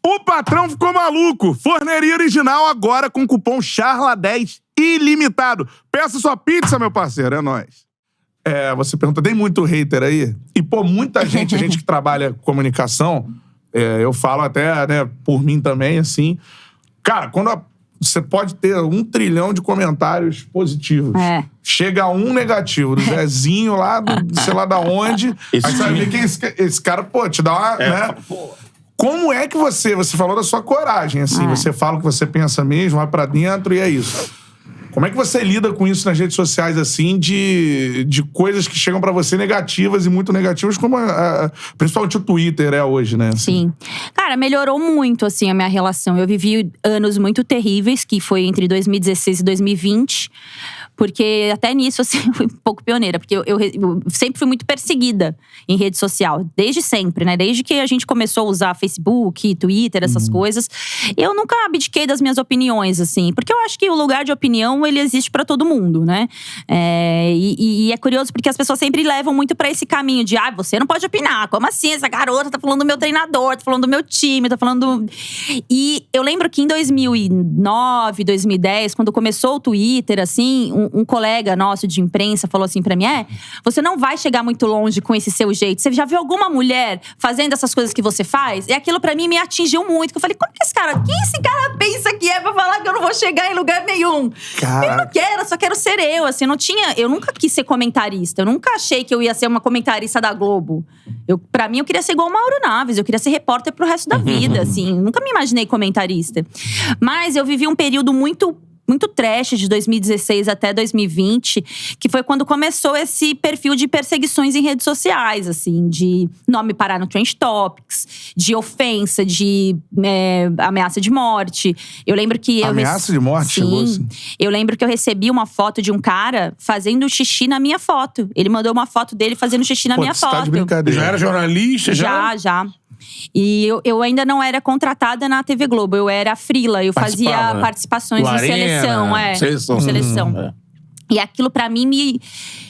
O patrão ficou maluco. Forneria Original agora com cupom CHARLA10 ilimitado. Peça sua pizza, meu parceiro. É nóis. Você pergunta, tem muito hater aí? E, pô, muita gente, a gente que trabalha com comunicação, eu falo até, né, por mim também, assim. Cara, quando você pode ter 1 trilhão de comentários positivos. Chega um negativo, do Zezinho lá, sei lá da onde. Aí você vai ver que esse cara, pô, te dá uma, né? Como é que você falou da sua coragem, assim, você fala o que você pensa mesmo, vai pra dentro e é isso. Como é que você lida com isso nas redes sociais, assim, de coisas que chegam pra você negativas e muito negativas, como principalmente o Twitter hoje, né? Assim. Sim. Cara, melhorou muito, assim, a minha relação. Eu vivi anos muito terríveis, que foi entre 2016 e 2020. Porque até nisso, assim, eu fui um pouco pioneira. Porque eu sempre fui muito perseguida em rede social. Desde sempre, né? Desde que a gente começou a usar Facebook, Twitter, essas coisas. Eu nunca abdiquei das minhas opiniões, assim. Porque eu acho que o lugar de opinião, ele existe pra todo mundo, né? E é curioso porque as pessoas sempre levam muito pra esse caminho de… você não pode opinar. Como assim? Essa garota tá falando do meu treinador, tá falando do meu time, tá falando… E eu lembro que em 2009, 2010, quando começou o Twitter, assim… Um colega nosso de imprensa falou assim pra mim, você não vai chegar muito longe com esse seu jeito. Você já viu alguma mulher fazendo essas coisas que você faz? E aquilo pra mim me atingiu muito. Eu falei, quem esse cara pensa que é pra falar que eu não vou chegar em lugar nenhum? Caraca. Eu não quero, eu só quero ser eu. Assim, eu nunca quis ser comentarista. Eu nunca achei que eu ia ser uma comentarista da Globo. Pra mim, eu queria ser igual o Mauro Naves. Eu queria ser repórter pro resto da vida, assim. Nunca me imaginei comentarista. Mas eu vivi um período muito trash de 2016 até 2020, que foi quando começou esse perfil de perseguições em redes sociais, assim, de nome parar no Trend Topics, de ofensa, de ameaça de morte. Eu lembro que ameaça de morte? Sim. Chegou assim. Eu lembro que eu recebi uma foto de um cara fazendo xixi na minha foto. Ele mandou uma foto dele fazendo xixi na minha foto. Tá de brincadeira. Já era jornalista? Já. E eu ainda não era contratada na TV Globo, eu era frila, eu fazia participações em seleção. E aquilo pra mim,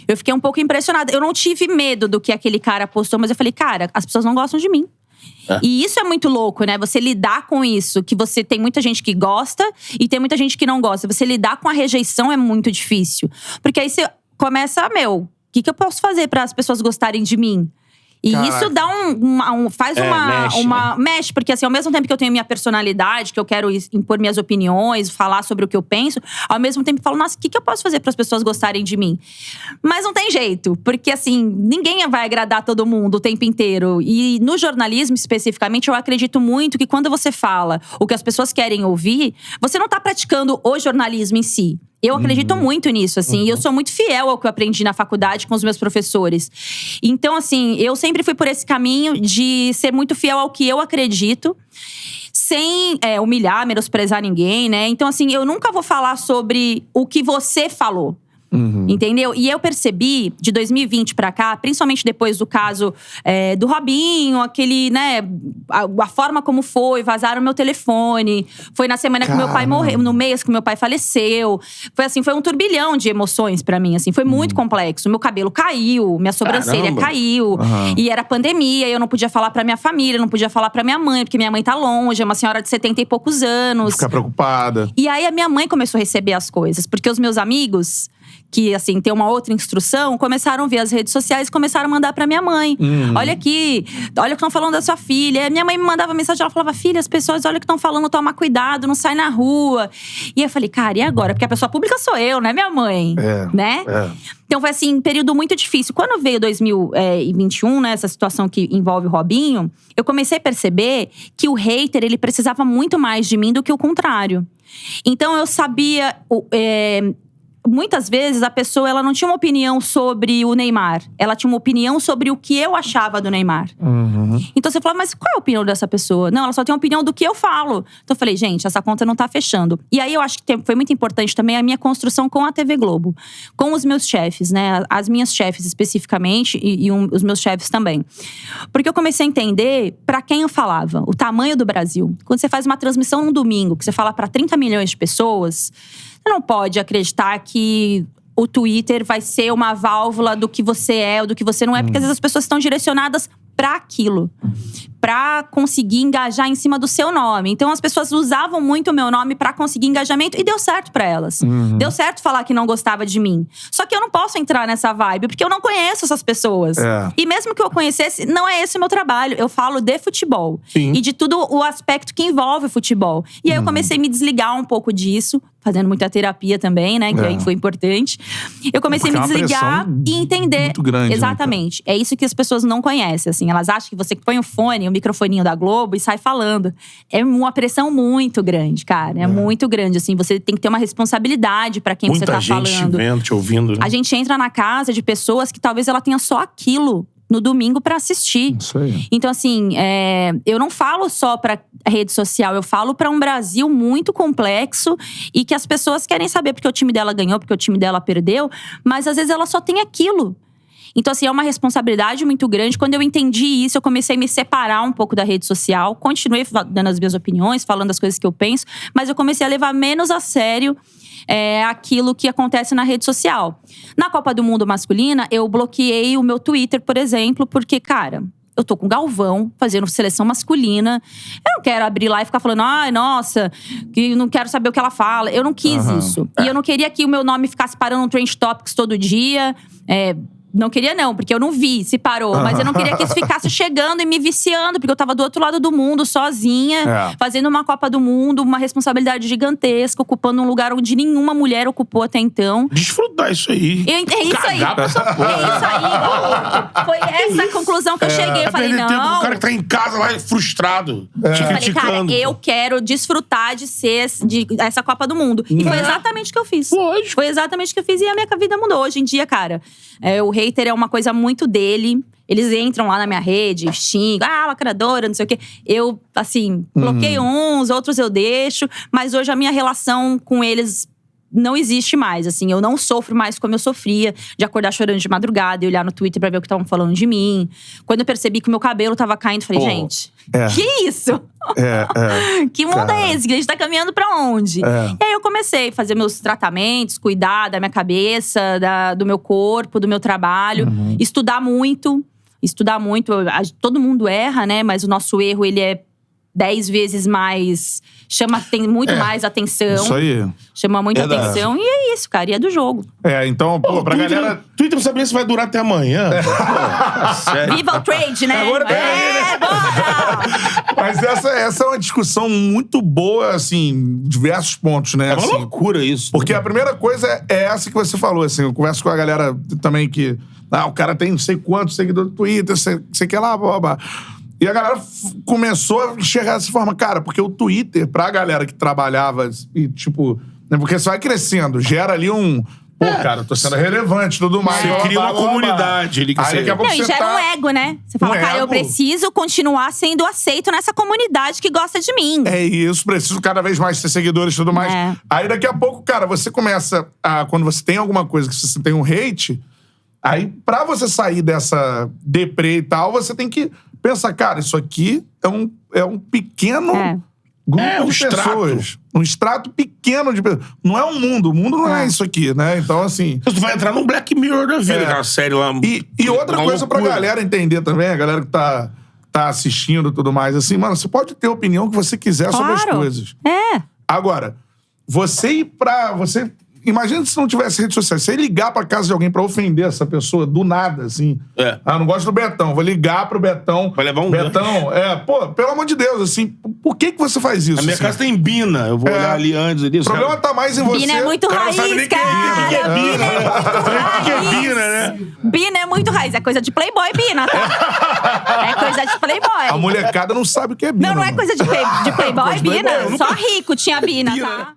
eu fiquei um pouco impressionada. Eu não tive medo do que aquele cara postou, mas eu falei, cara, as pessoas não gostam de mim. E isso é muito louco, né? Você lidar com isso, que você tem muita gente que gosta e tem muita gente que não gosta. Você lidar com a rejeição é muito difícil. Porque aí você começa, o que eu posso fazer para as pessoas gostarem de mim? E isso dá mexe, porque assim, ao mesmo tempo que eu tenho minha personalidade, que eu quero impor minhas opiniões, falar sobre o que eu penso, ao mesmo tempo eu falo, nossa, o que eu posso fazer para as pessoas gostarem de mim? Mas não tem jeito, porque assim, ninguém vai agradar todo mundo o tempo inteiro. E no jornalismo, especificamente, eu acredito muito que quando você fala o que as pessoas querem ouvir, você não tá praticando o jornalismo em si. Eu acredito muito nisso, assim. E eu sou muito fiel ao que eu aprendi na faculdade com os meus professores. Então, assim, eu sempre fui por esse caminho de ser muito fiel ao que eu acredito. Sem humilhar, menosprezar ninguém, né? Então, assim, eu nunca vou falar sobre o que você falou. Entendeu? E eu percebi, de 2020 pra cá, principalmente depois do caso do Robinho, aquele, né, a forma como foi, vazaram meu telefone. Foi na semana que meu pai morreu, no mês que meu pai faleceu. Foi assim, foi um turbilhão de emoções pra mim, assim. Foi muito complexo. Meu cabelo caiu, minha sobrancelha caiu. E era pandemia, eu não podia falar pra minha família, não podia falar pra minha mãe, porque minha mãe tá longe, é uma senhora de 70 e poucos anos. Ficar preocupada. E aí a minha mãe começou a receber as coisas, porque os meus amigos… que, assim, tem uma outra instrução, começaram a ver as redes sociais e começaram a mandar pra minha mãe. Olha aqui, olha o que estão falando da sua filha. E minha mãe me mandava mensagem, ela falava, filha, as pessoas, olha o que estão falando, toma cuidado, não sai na rua. E eu falei, cara, e agora? Porque a pessoa pública sou eu, né, minha mãe? Né? Então foi assim, um período muito difícil. Quando veio 2021, né, essa situação que envolve o Robinho, eu comecei a perceber que o hater, ele precisava muito mais de mim do que o contrário. Então eu sabia… muitas vezes a pessoa ela não tinha uma opinião sobre o Neymar. Ela tinha uma opinião sobre o que eu achava do Neymar. Então você fala, mas qual é a opinião dessa pessoa? Não, ela só tem uma opinião do que eu falo. Então eu falei, gente, essa conta não tá fechando. E aí eu acho que foi muito importante também a minha construção com a TV Globo. Com os meus chefes, né? As minhas chefes especificamente e os meus chefes também. Porque eu comecei a entender pra quem eu falava. O tamanho do Brasil. Quando você faz uma transmissão num domingo, que você fala pra 30 milhões de pessoas… Você não pode acreditar que o Twitter vai ser uma válvula do que você é ou do que você não é. Porque às vezes as pessoas estão direcionadas para aquilo. pra conseguir engajar em cima do seu nome. Então as pessoas usavam muito o meu nome pra conseguir engajamento e deu certo pra elas. Deu certo falar que não gostava de mim. Só que eu não posso entrar nessa vibe, porque eu não conheço essas pessoas. E mesmo que eu conhecesse, não é esse o meu trabalho. Eu falo de futebol. Sim. E de tudo o aspecto que envolve o futebol. E aí eu comecei a me desligar um pouco disso, fazendo muita terapia também, né? Que aí foi importante. Eu comecei a me desligar e entender. Muito grande, exatamente. É isso que as pessoas não conhecem, assim. Elas acham que você põe o fone, o microfoninho da Globo e sai falando. É uma pressão muito grande, cara. É muito grande, assim. Você tem que ter uma responsabilidade pra quem você tá falando. Muita gente vendo, te ouvindo, né? A gente entra na casa de pessoas que talvez ela tenha só aquilo no domingo pra assistir. Isso aí. Então, assim, eu não falo só pra rede social, eu falo pra um Brasil muito complexo e que as pessoas querem saber porque o time dela ganhou, porque o time dela perdeu, mas às vezes ela só tem aquilo. Então, assim, é uma responsabilidade muito grande. Quando eu entendi isso, eu comecei a me separar um pouco da rede social. Continuei dando as minhas opiniões, falando as coisas que eu penso, mas eu comecei a levar menos a sério aquilo que acontece na rede social. Na Copa do Mundo masculina, eu bloqueei o meu Twitter, por exemplo, porque, cara, eu tô com o Galvão fazendo seleção masculina. Eu não quero abrir lá e ficar falando, ai, nossa, que não quero saber o que ela fala. Eu não quis isso. E eu não queria que o meu nome ficasse parando no Trend Topics todo dia. Não queria não, porque eu não vi se parou. Mas eu não queria que isso ficasse chegando e me viciando. Porque eu tava do outro lado do mundo, sozinha. Fazendo uma Copa do Mundo, uma responsabilidade gigantesca. Ocupando um lugar onde nenhuma mulher ocupou até então. Desfrutar isso aí. É isso aí. Cagar pra essa porra. É isso aí. Foi essa a conclusão que eu cheguei. Eu falei, Tempo não. do cara que tá em casa lá frustrado, te Eu falei, cara, criticando. eu quero desfrutar de ser essa Copa do Mundo. E foi exatamente o que eu fiz. Lógico. Foi exatamente o que eu fiz e a minha vida mudou. Hoje em dia, cara, o hater é uma coisa muito dele. Eles entram lá na minha rede, xingam, lacradora, não sei o quê. Eu, assim, bloqueio uns, outros eu deixo. Mas hoje a minha relação com eles não existe mais, assim. Eu não sofro mais como eu sofria, de acordar chorando de madrugada e olhar no Twitter pra ver o que estavam falando de mim. Quando eu percebi que o meu cabelo tava caindo, eu falei, gente, que isso? Que mundo é esse? Que a gente tá caminhando pra onde? E aí eu comecei a fazer meus tratamentos, cuidar da minha cabeça, do meu corpo, do meu trabalho. Estudar muito. Todo mundo erra, né? Mas o nosso erro, ele é 10 vezes mais… tem muito mais atenção. Isso aí. Chama muita atenção. E é isso, cara. E é do jogo. Então, pra galera… Twitter não sabia se vai durar até amanhã. Pô, sério. Viva o trade, né? Agora bora! Mas essa é uma discussão muito boa, assim, diversos pontos, né? É uma assim, loucura isso. Porque a primeira coisa é essa que você falou, assim. Eu converso com a galera também que… o cara tem não sei quantos seguidores no Twitter, sei que lá, blá, blá. E a galera começou a enxergar dessa forma. Cara, porque o Twitter, pra galera que trabalhava e, tipo… Né, porque você vai crescendo, gera ali um… Pô, cara, eu tô sendo relevante e tudo mais. Você cria uma comunidade. Aí daqui a pouco E você gera um ego, né? Você fala, cara, eu ego. preciso continuar sendo aceito nessa comunidade que gosta de mim. É isso, preciso cada vez mais ter seguidores e tudo mais. Aí daqui a pouco, cara, você começa a… Quando você tem alguma coisa que você tem um hate… Aí, pra você sair dessa deprê e tal, você tem que pensar, cara, isso aqui é um pequeno grupo de pessoas. Um extrato pequeno de pessoas. Não é um mundo. O mundo não é isso aqui, né? Então, assim… Tu vai entrar num Black Mirror da vida, aquela série lá. E outra coisa pra galera entender também, a galera que tá assistindo e tudo mais, assim, mano, você pode ter a opinião que você quiser sobre as coisas. Agora, você ir pra… Imagina se não tivesse rede social. Você ia ligar pra casa de alguém pra ofender essa pessoa do nada, assim. Não gosto do Betão. Vou ligar pro Betão. Vai levar um… Betão, pô, pelo amor de Deus, assim, por que você faz isso? A minha casa tem Bina. Eu vou olhar ali antes. O problema tá mais em você. Bina é muito raiz, cara. Bina é Bina, né? Bina é muito raiz. É coisa de playboy, Bina, tá? É coisa de playboy. A molecada não sabe o que é Bina. Não é coisa de playboy, Bina. Playboy, Só rico tinha Bina, tá?